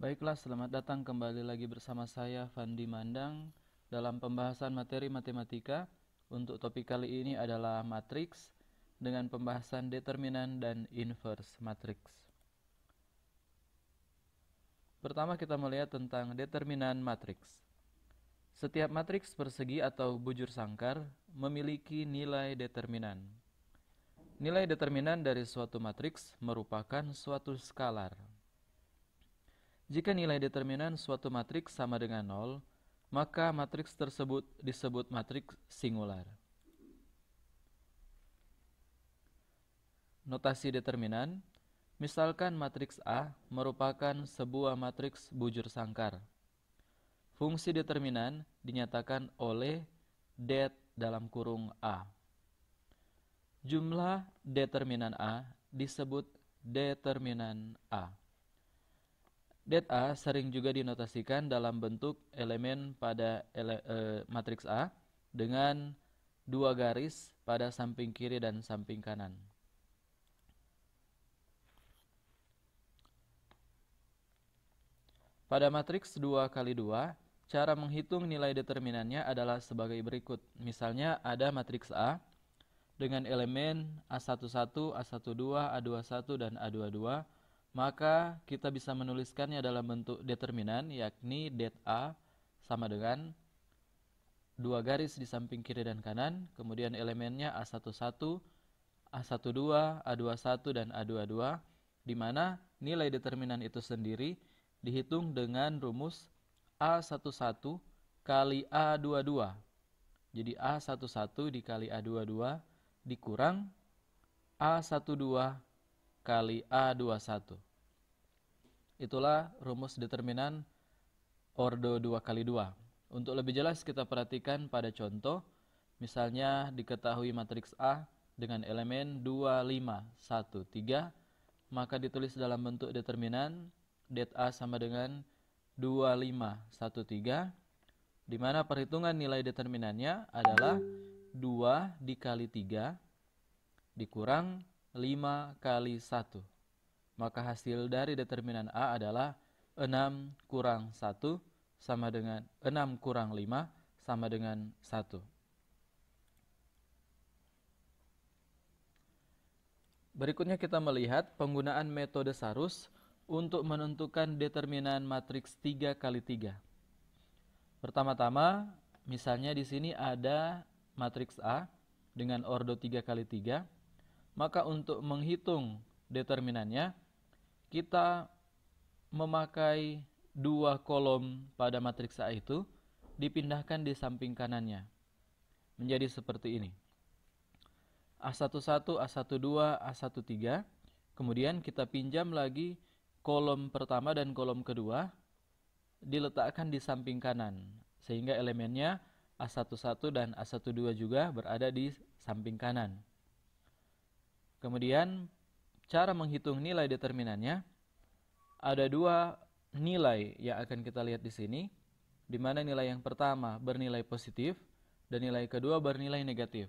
Baiklah, selamat datang kembali lagi bersama saya Fandi Mandang dalam pembahasan materi matematika. Untuk topik kali ini adalah matriks dengan pembahasan determinan dan inverse matriks. Pertama kita melihat tentang determinan matriks. Setiap matriks persegi atau bujur sangkar memiliki nilai determinan. Nilai determinan dari suatu matriks merupakan suatu skalar. Jika nilai determinan suatu matriks sama dengan 0, maka matriks tersebut disebut matriks singular. Notasi determinan, misalkan matriks A merupakan sebuah matriks bujur sangkar. Fungsi determinan dinyatakan oleh det dalam kurung A. Jumlah determinan A disebut determinan A. Det A sering juga dinotasikan dalam bentuk elemen pada matriks A dengan dua garis pada samping kiri dan samping kanan. Pada matriks 2 kali 2, cara menghitung nilai determinannya adalah sebagai berikut. Misalnya ada matriks A dengan elemen A11, A12, A21, dan A22. Maka kita bisa menuliskannya dalam bentuk determinan, yakni det A sama dengan dua garis di samping kiri dan kanan, kemudian elemennya A11, A12, A21, dan A22, di mana nilai determinan itu sendiri dihitung dengan rumus A11 kali A22. Jadi A11 dikali A22 dikurang A12 kali A21. Itulah rumus determinan ordo 2 kali 2. Untuk lebih jelas kita perhatikan pada contoh. Misalnya diketahui matriks A dengan elemen 2, 5, 1, 3. Maka ditulis dalam bentuk determinan det A sama dengan 2, 5, 1, 3. Di mana perhitungan nilai determinannya adalah 2 dikali 3 dikurang 5 kali 1. Maka hasil dari determinan A adalah 6 kurang 1 sama dengan 6 kurang 5 sama dengan 1. Berikutnya kita melihat penggunaan metode Sarus untuk menentukan determinan matriks 3 kali 3. Pertama-tama, misalnya di sini ada matriks A dengan ordo 3 kali 3. Maka untuk menghitung determinannya, kita memakai dua kolom pada matriks A itu dipindahkan di samping kanannya. Menjadi seperti ini. A11, A12, A13. Kemudian kita pinjam lagi kolom pertama dan kolom kedua diletakkan di samping kanan. Sehingga elemennya A11 dan A12 juga berada di samping kanan. Kemudian cara menghitung nilai determinannya, ada dua nilai yang akan kita lihat di sini, di mana nilai yang pertama bernilai positif dan nilai kedua bernilai negatif.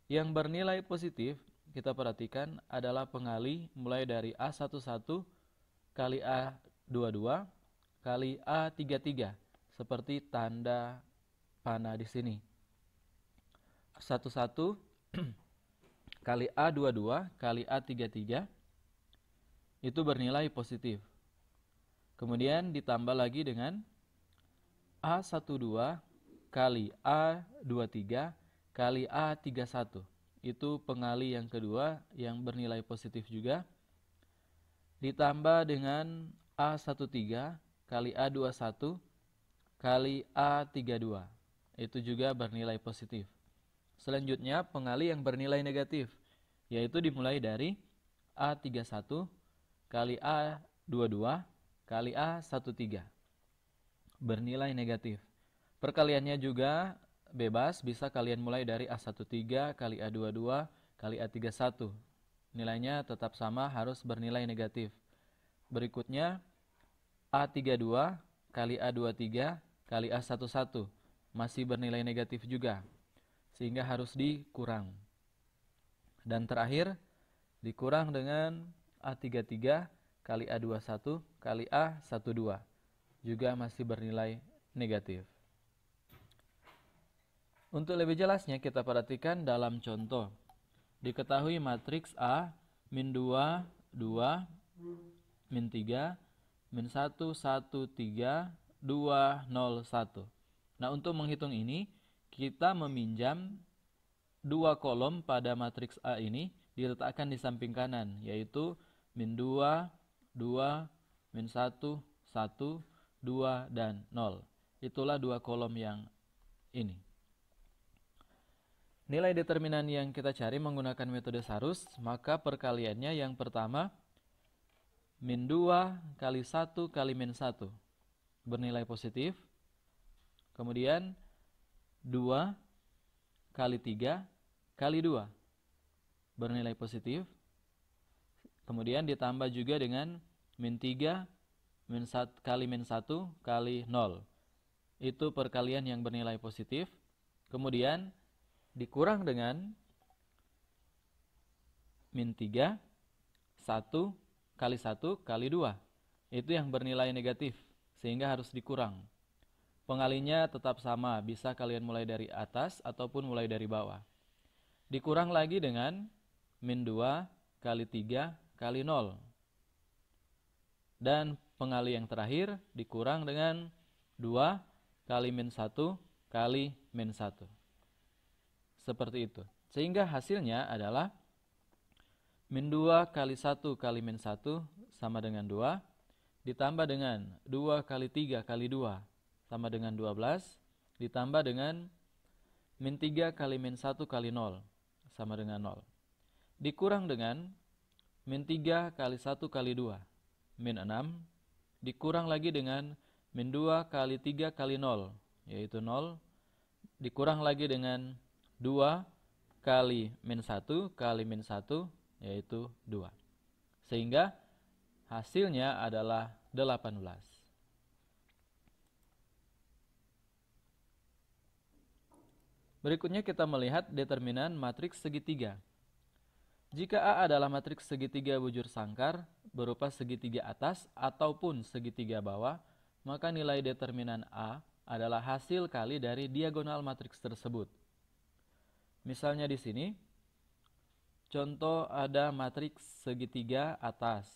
Yang bernilai positif kita perhatikan adalah pengali mulai dari A11 kali A22 kali A33 seperti tanda panah di sini. A11 kali A22 kali A33 itu bernilai positif. Kemudian ditambah lagi dengan A12 kali A23 kali A31. Itu pengali yang kedua yang bernilai positif juga. Ditambah dengan A13 kali A21 kali A32. Itu juga bernilai positif. Selanjutnya pengali yang bernilai negatif, yaitu dimulai dari A31 kali A22 kali A13. Bernilai negatif. Perkaliannya juga bebas, bisa kalian mulai dari A13 kali A22 kali A31. Nilainya tetap sama, harus bernilai negatif. Berikutnya A32 kali A23 kali A11. Masih bernilai negatif juga, sehingga harus dikurang. Dan terakhir dikurang dengan A33 kali A21 kali A12 juga masih bernilai negatif. Untuk lebih jelasnya kita perhatikan dalam contoh. Diketahui matriks A min 2, 2, min 3, min 1, 1, 3, 2, 0, 1. Nah, untuk menghitung ini, kita meminjam dua kolom pada matriks A ini diletakkan di samping kanan, yaitu min 2, 2, min 1, 1, 2, dan 0. Itulah dua kolom yang ini. Nilai determinan yang kita cari menggunakan metode Sarus, maka perkaliannya yang pertama, min 2 kali 1 kali min 1 bernilai positif. Kemudian 2 kali 3 kali 2 bernilai positif. Kemudian ditambah juga dengan min 3 kali min 1 kali 0. Itu perkalian yang bernilai positif. Kemudian dikurang dengan min 3, 1 kali 1 kali 2. Itu yang bernilai negatif, sehingga harus dikurang. Pengalinya tetap sama, bisa kalian mulai dari atas ataupun mulai dari bawah. Dikurang lagi dengan min 2 kali 3 kali 0. Dan pengali yang terakhir dikurang dengan 2 kali min 1 kali min 1. Seperti itu. Sehingga hasilnya adalah min 2 kali 1 kali min 1 sama dengan 2. Ditambah dengan 2 kali 3 kali 2 sama dengan 12. Ditambah dengan min 3 kali min 1 kali 0 sama dengan 0. Dikurang dengan min 3 kali 1 kali 2. Min 6. Dikurang lagi dengan min 2 kali 3 kali 0. Yaitu 0. Dikurang lagi dengan 2 kali min 1 kali min 1 yaitu 2. Sehingga hasilnya adalah 18. Berikutnya kita melihat determinan matriks segitiga. Jika A adalah matriks segitiga bujur sangkar berupa segitiga atas ataupun segitiga bawah, maka nilai determinan A adalah hasil kali dari diagonal matriks tersebut. Misalnya di sini, contoh ada matriks segitiga atas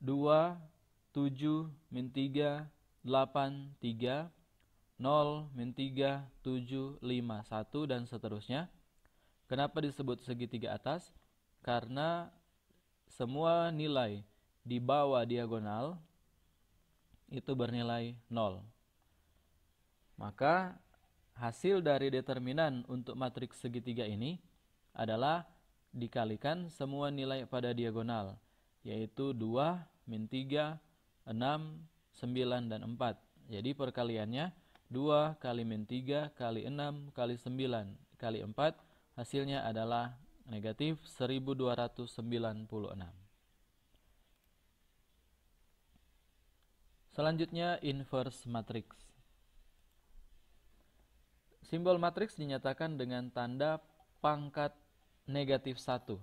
2, 7, min 3, 8, 3, 0, min 3, 7, 5, 1, dan seterusnya. Kenapa disebut segitiga atas? Karena semua nilai di bawah diagonal itu bernilai 0. Maka hasil dari determinan untuk matriks segitiga ini adalah dikalikan semua nilai pada diagonal, yaitu 2, min 3, 6, 9, dan 4. Jadi perkaliannya 2 kali min 3 kali 6 kali 9 kali 4, hasilnya adalah negatif 1296. Selanjutnya inverse matriks. Simbol matriks dinyatakan dengan tanda pangkat negatif 1.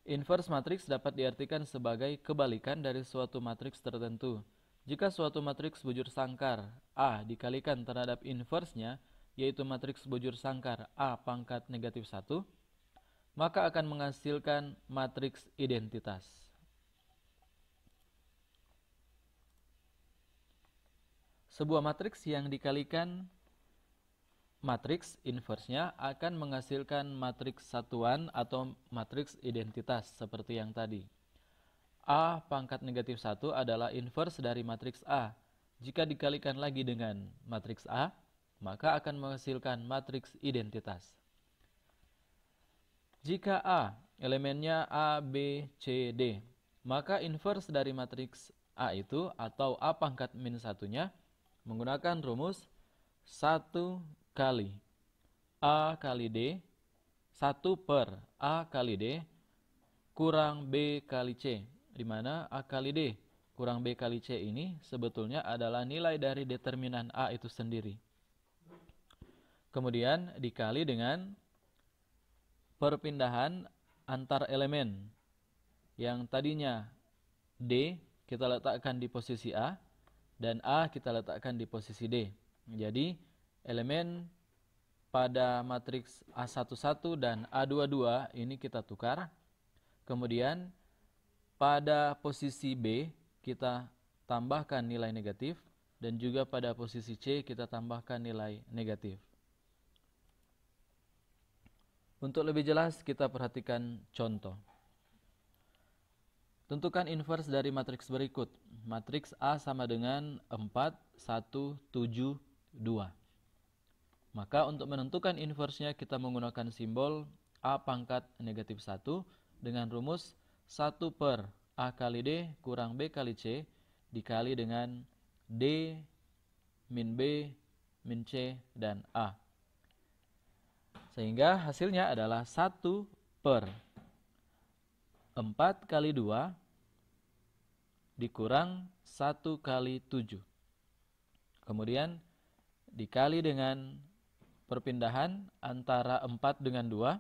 Inverse matriks dapat diartikan sebagai kebalikan dari suatu matriks tertentu. Jika suatu matriks bujur sangkar A dikalikan terhadap inversenya, yaitu matriks bujur sangkar A pangkat negatif 1, maka akan menghasilkan matriks identitas. Sebuah matriks yang dikalikan matriks inversenya akan menghasilkan matriks satuan atau matriks identitas seperti yang tadi. A pangkat negatif 1 adalah inverse dari matriks A. Jika dikalikan lagi dengan matriks A, maka akan menghasilkan matriks identitas. Jika A elemennya A, B, C, D, maka inverse dari matriks A itu atau A pangkat min 1-nya menggunakan rumus 1 kali A kali D 1 per A kali D kurang B kali C, di mana A kali D kurang B kali C ini sebetulnya adalah nilai dari determinan A itu sendiri. Kemudian dikali dengan perpindahan antar elemen, yang tadinya D kita letakkan di posisi A dan A kita letakkan di posisi D. Jadi elemen pada matriks A11 dan A22 ini kita tukar. Kemudian pada posisi B kita tambahkan nilai negatif dan juga pada posisi C kita tambahkan nilai negatif. Untuk lebih jelas kita perhatikan contoh. Tentukan inverse dari matriks berikut. Matriks A sama dengan 4, 1, 7, 2. Maka untuk menentukan inverse-nya kita menggunakan simbol A pangkat negatif 1 dengan rumus 1 per A kali D kurang B kali C dikali dengan D min B min C dan A. Sehingga hasilnya adalah 1 per 4 kali 2 dikurang 1 kali 7. Kemudian dikali dengan perpindahan antara 4 dengan 2.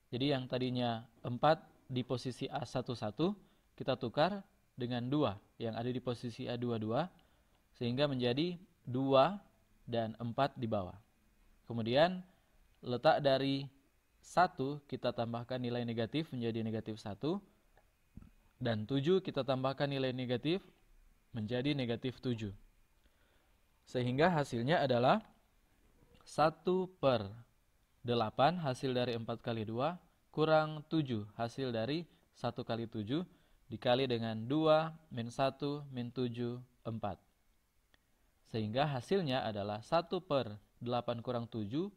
Jadi yang tadinya 4 di posisi A11 kita tukar dengan 2 yang ada di posisi A22 sehingga menjadi 2 dan 4 di bawah. Kemudian letak dari 1 kita tambahkan nilai negatif menjadi negatif 1 dan 7 kita tambahkan nilai negatif menjadi negatif 7. Sehingga hasilnya adalah 1 per 8 hasil dari 4 kali 2 kurang 7 hasil dari 1 kali 7 dikali dengan 2 min 1 min 7, 4. Sehingga hasilnya adalah 1 per 8 kurang 7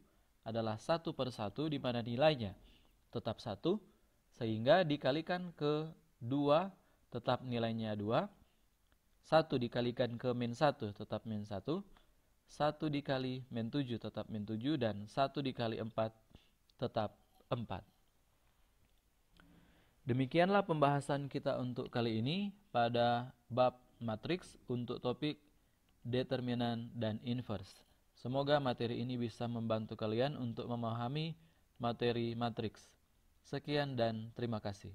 adalah 1 per 1 di mana nilainya tetap 1 sehingga dikalikan ke 2 tetap nilainya 2. 1 dikalikan ke min 1 tetap min 1. 1 dikali min 7 tetap min 7 dan 1 dikali 4 tetap 4. Demikianlah pembahasan kita untuk kali ini pada bab matriks untuk topik determinan dan inverse. Semoga materi ini bisa membantu kalian untuk memahami materi matriks. Sekian dan terima kasih.